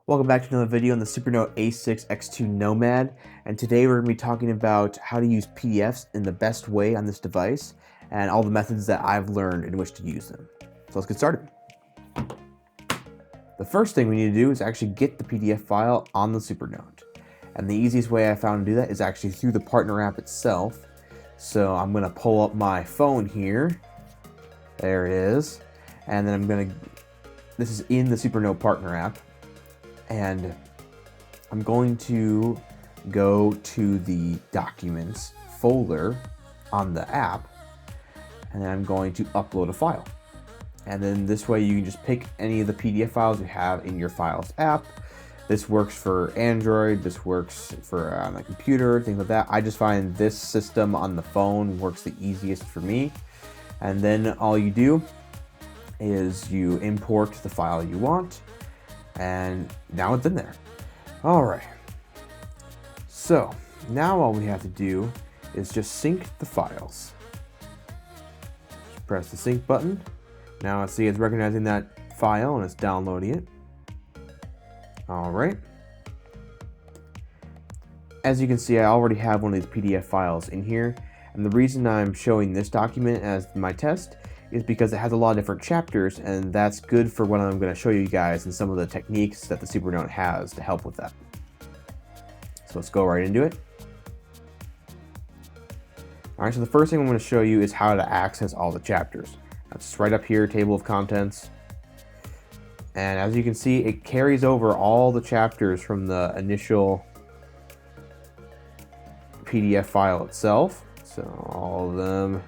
Welcome back to another video on the Supernote A6X2 Nomad, and today we're going to be talking about how to use PDFs in the best way on this device and all the methods that I've learned in which to use them. So let's get started. The first thing we need to do is actually get the PDF file on the Supernote, and the easiest way I found to do that is actually through the partner app itself. So I'm going to pull up my phone here, there it is, and then this is in the Supernote partner app. And I'm going to go to the Documents folder on the app, and then I'm going to upload a file. And then this way you can just pick any of the PDF files you have in your Files app. This works for Android, this works for on a computer, things like that. I just find this system on the phone works the easiest for me. And then all you do is you import the file you want, and now it's in there. All right, so now all we have to do is just sync the files. Just press the sync button. Now let's see, it's recognizing that file and it's downloading it. All right, as you can see, I already have one of these PDF files in here, and the reason I'm showing this document as my test is because it has a lot of different chapters, and that's good for what I'm going to show you guys and some of the techniques that the Supernote has to help with that. So let's go right into it. Alright, so the first thing I'm going to show you is how to access all the chapters. That's right up here, table of contents. And as you can see, it carries over all the chapters from the initial PDF file itself. So all of them.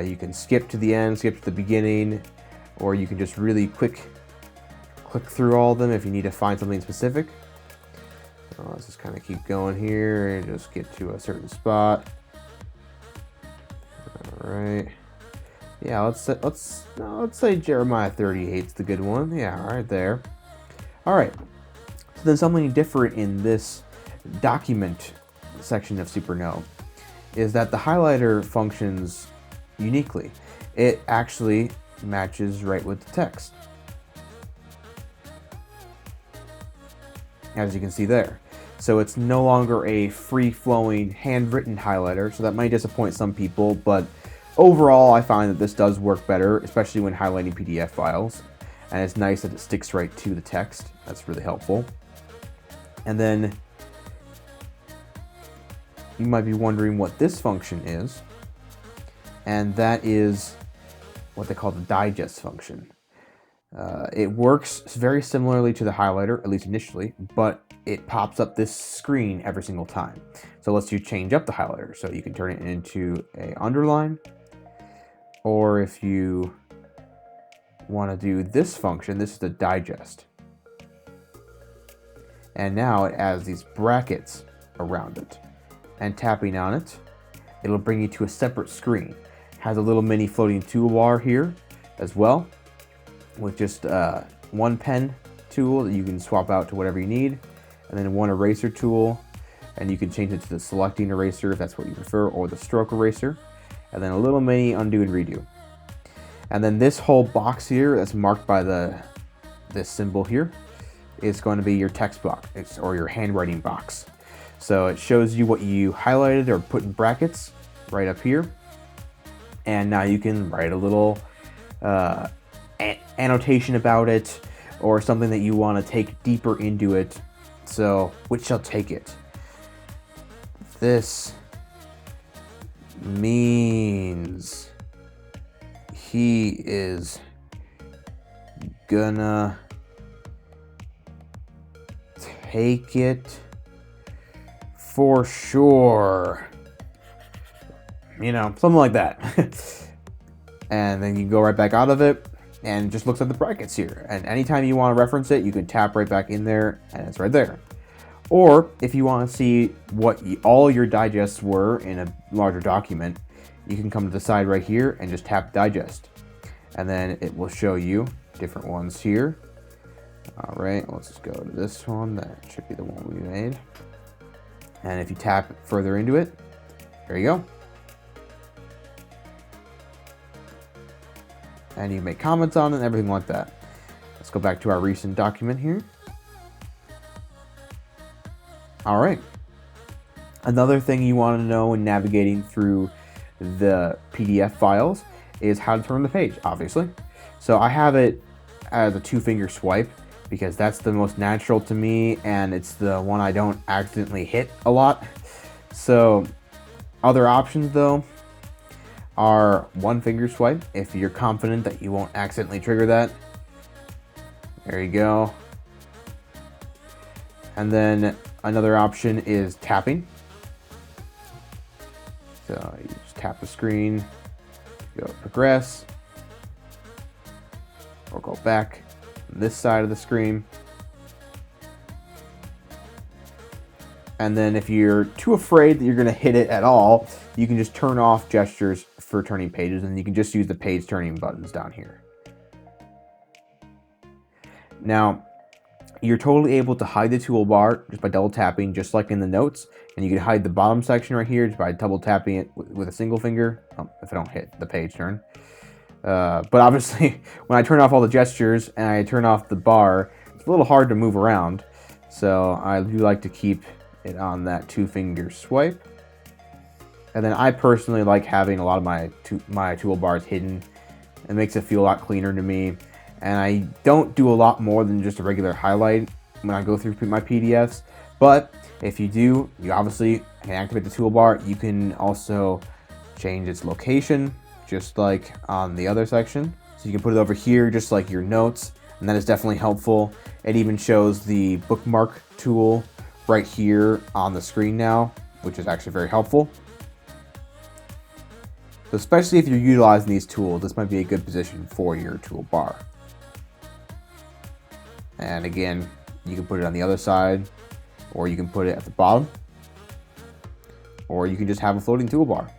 You can skip to the end, skip to the beginning, or you can just really click through all of them if you need to find something specific. Let's just kind of keep going here and just get to a certain spot. All right. Yeah, let's say Jeremiah 38 is the good one. Yeah, right there. All right. So then something different in this document section of Supernote is that the highlighter functions uniquely. It actually matches right with the text, as you can see there. So it's no longer a free-flowing handwritten highlighter, so that might disappoint some people, but overall I find that this does work better, especially when highlighting PDF files, and it's nice that it sticks right to the text. That's really helpful. And then you might be wondering what this function is, and that is what they call the digest function. It works very similarly to the highlighter, at least initially, but it pops up this screen every single time. So let's you change up the highlighter. So you can turn it into a underline, or if you want to do this function, this is the digest. And now it has these brackets around it, and tapping on it, it'll bring you to a separate screen. Has a little mini floating toolbar here as well, with just one pen tool that you can swap out to whatever you need, and then one eraser tool, and you can change it to the selecting eraser if that's what you prefer, or the stroke eraser, and then a little mini undo and redo. And then this whole box here that's marked by this symbol here is going to be your text box, or your handwriting box. So it shows you what you highlighted or put in brackets right up here. And now you can write a little annotation about it, or something that you want to take deeper into it. So, which shall take it? This means he is gonna take it for sure. You know, something like that. And then you go right back out of it and just looks at the brackets here. And anytime you want to reference it, you can tap right back in there and it's right there. Or if you want to see what all your digests were in a larger document, you can come to the side right here and just tap digest. And then it will show you different ones here. All right, let's just go to this one. That should be the one we made. And if you tap further into it, there you go. And you make comments on it and everything like that. Let's go back to our recent document here. All right. Another thing you want to know when navigating through the PDF files is how to turn the page, obviously. So I have it as a 2-finger swipe because that's the most natural to me, and it's the one I don't accidentally hit a lot. So other options though are 1-finger swipe if you're confident that you won't accidentally trigger that. There you go. And then another option is tapping. So you just tap the screen, go progress, or go back on this side of the screen. And then if you're too afraid that you're going to hit it at all, you can just turn off gestures for turning pages, and you can just use the page turning buttons down here. Now, you're totally able to hide the toolbar just by double tapping, just like in the notes. And you can hide the bottom section right here just by double tapping it with a single finger, if I don't hit the page turn. But obviously, when I turn off all the gestures and I turn off the bar, it's a little hard to move around. So I do like to keep it on that 2-finger swipe. And then I personally like having a lot of my toolbars hidden. It makes it feel a lot cleaner to me. And I don't do a lot more than just a regular highlight when I go through my PDFs. But if you do, you obviously can activate the toolbar. You can also change its location, just like on the other section. So you can put it over here, just like your notes, and that is definitely helpful. It even shows the bookmark tool right here on the screen now, which is actually very helpful. So especially if you're utilizing these tools, this might be a good position for your toolbar. And again, you can put it on the other side, or you can put it at the bottom, or you can just have a floating toolbar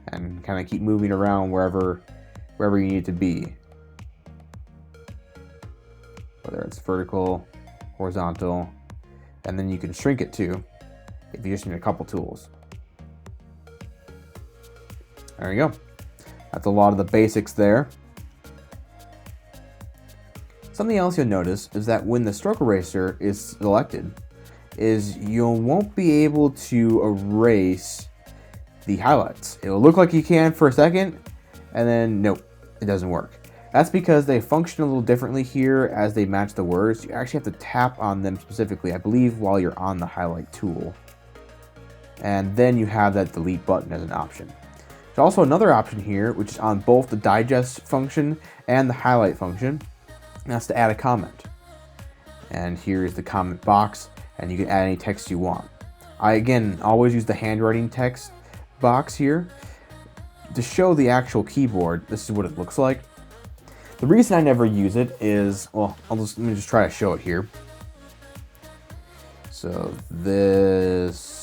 and kind of keep moving around wherever you need it to be. Whether it's vertical, horizontal, and then you can shrink it too if you just need a couple tools. There you go. That's a lot of the basics there. Something else you'll notice is that when the stroke eraser is selected, you won't be able to erase the highlights. It'll look like you can for a second, and then nope, it doesn't work. That's because they function a little differently here as they match the words. You actually have to tap on them specifically, I believe, while you're on the highlight tool. And then you have that delete button as an option. There's also another option here, which is on both the digest function and the highlight function. And that's to add a comment. And here is the comment box, and you can add any text you want. I, again, always use the handwriting text box here. To show the actual keyboard, this is what it looks like. The reason I never use it is, well, let me just try to show it here. So this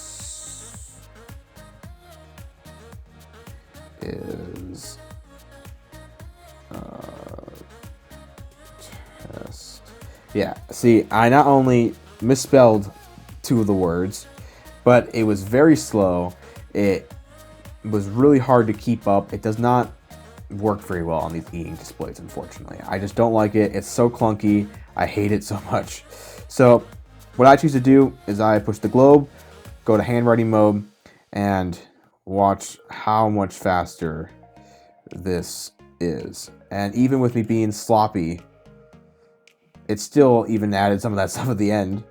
is test. Yeah, see, I not only misspelled 2 of the words, but it was very slow. It was really hard to keep up. It does not work very well on these e-ink displays, unfortunately. I just don't like it. It's so clunky. I hate it so much. So what I choose to do is I push the globe, go to handwriting mode, and watch how much faster this is. And even with me being sloppy, it still even added some of that stuff at the end.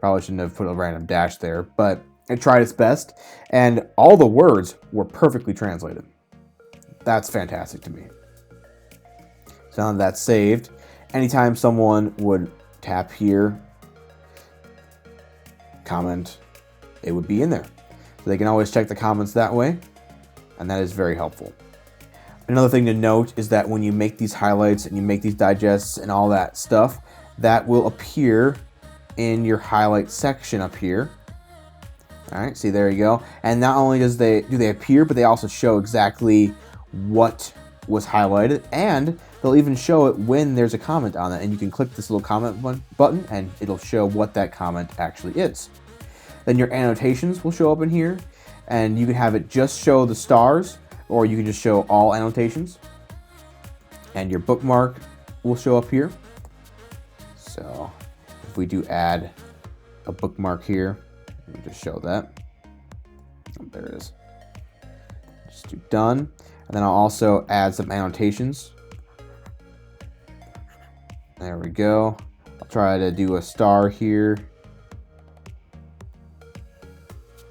Probably shouldn't have put a random dash there, but it tried its best, and all the words were perfectly translated. That's fantastic to me. So now that's saved. Anytime someone would tap here, comment, it would be in there. So they can always check the comments that way, and that is very helpful. Another thing to note is that when you make these highlights and you make these digests and all that stuff, that will appear in your highlight section up here. All right, see, there you go. And not only do they appear, but they also show exactly what was highlighted, and they'll even show it when there's a comment on it, and you can click this little comment button and it'll show what that comment actually is. Then your annotations will show up in here, and you can have it just show the stars, or you can just show all annotations. And your bookmark will show up here. So if we do add a bookmark here, Let me just show that. Oh, there it is. Just do done. And then I'll also add some annotations. There we go. I'll try to do a star here.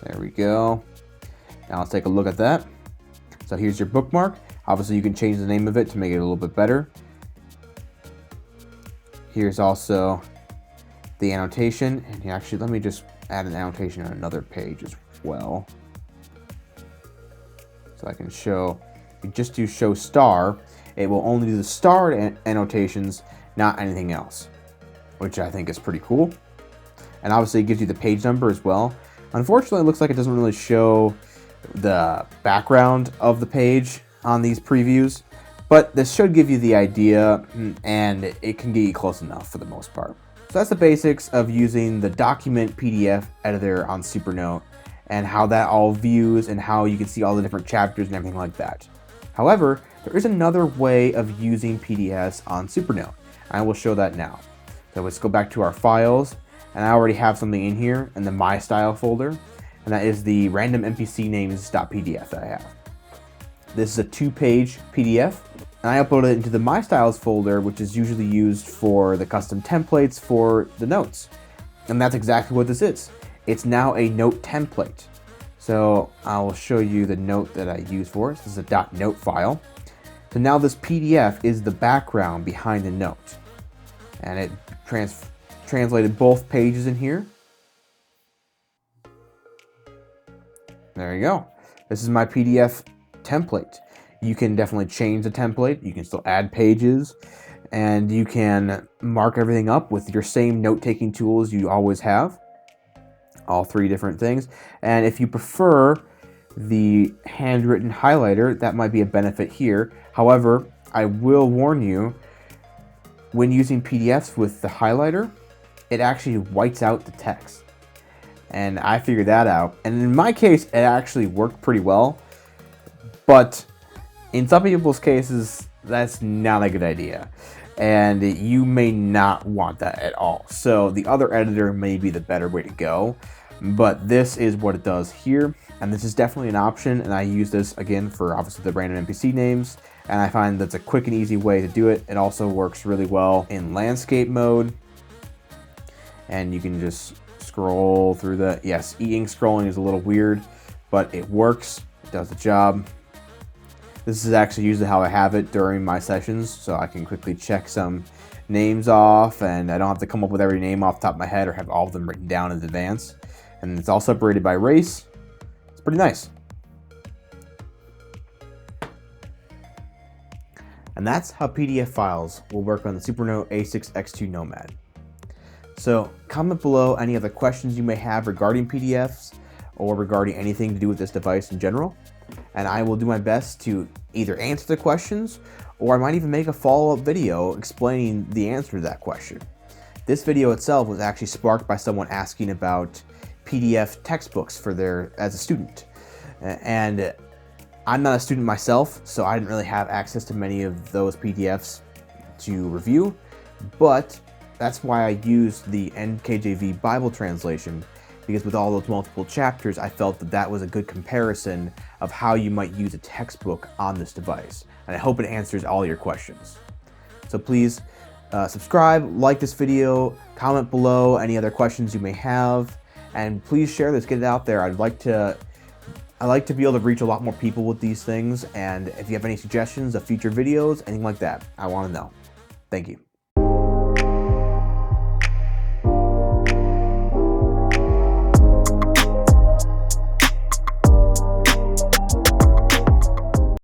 There we go. Now let's take a look at that. So here's your bookmark. Obviously you can change the name of it to make it a little bit better. Here's also the annotation. And actually, let me just add an annotation on another page as well. So I can show, if you just do show star, it will only do the star annotations, not anything else, which I think is pretty cool. And obviously it gives you the page number as well. Unfortunately, it looks like it doesn't really show the background of the page on these previews, but this should give you the idea, and it can get you close enough for the most part. So that's the basics of using the document PDF editor on Supernote and how that all views and how you can see all the different chapters and everything like that. However, there is another way of using PDFs on Supernote. I will show that now. So let's go back to our files, and I already have something in here in the My Style folder, and that is the random NPC names.pdf that I have. This is a 2-page PDF, and I uploaded it into the My Styles folder, which is usually used for the custom templates for the notes. And that's exactly what this is. It's now a note template. So I will show you the note that I use for it. This is a .note file. So now this PDF is the background behind the note. And it translated both pages in here. There you go. This is my PDF template. You can definitely change the template. You can still add pages, and you can mark everything up with your same note-taking tools you always have. All 3 different things. And if you prefer the handwritten highlighter, that might be a benefit here. However, I will warn you, when using PDFs with the highlighter, it actually whites out the text. And I figured that out. And in my case, it actually worked pretty well. But in some people's cases, that's not a good idea. And you may not want that at all. So the other editor may be the better way to go. But this is what it does here. And this is definitely an option. And I use this, again, for obviously the random NPC names. And I find that's a quick and easy way to do it. It also works really well in landscape mode. And you can just scroll through the, yes, e-ink scrolling is a little weird, but it works, it does the job. This is actually usually how I have it during my sessions, so I can quickly check some names off, and I don't have to come up with every name off the top of my head or have all of them written down in advance. And it's all separated by race. It's pretty nice. And that's how PDF files will work on the Supernote A6X2 Nomad. So comment below any other questions you may have regarding PDFs or regarding anything to do with this device in general. And I will do my best to either answer the questions, or I might even make a follow-up video explaining the answer to that question. This video itself was actually sparked by someone asking about PDF textbooks for as a student. And I'm not a student myself, so I didn't really have access to many of those PDFs to review, but that's why I used the NKJV Bible translation, because with all those multiple chapters, I felt that that was a good comparison of how you might use a textbook on this device. And I hope it answers all your questions. So please subscribe, like this video, comment below any other questions you may have, and please share this, get it out there. I like to be able to reach a lot more people with these things, and if you have any suggestions of future videos, anything like that, I want to know. Thank you.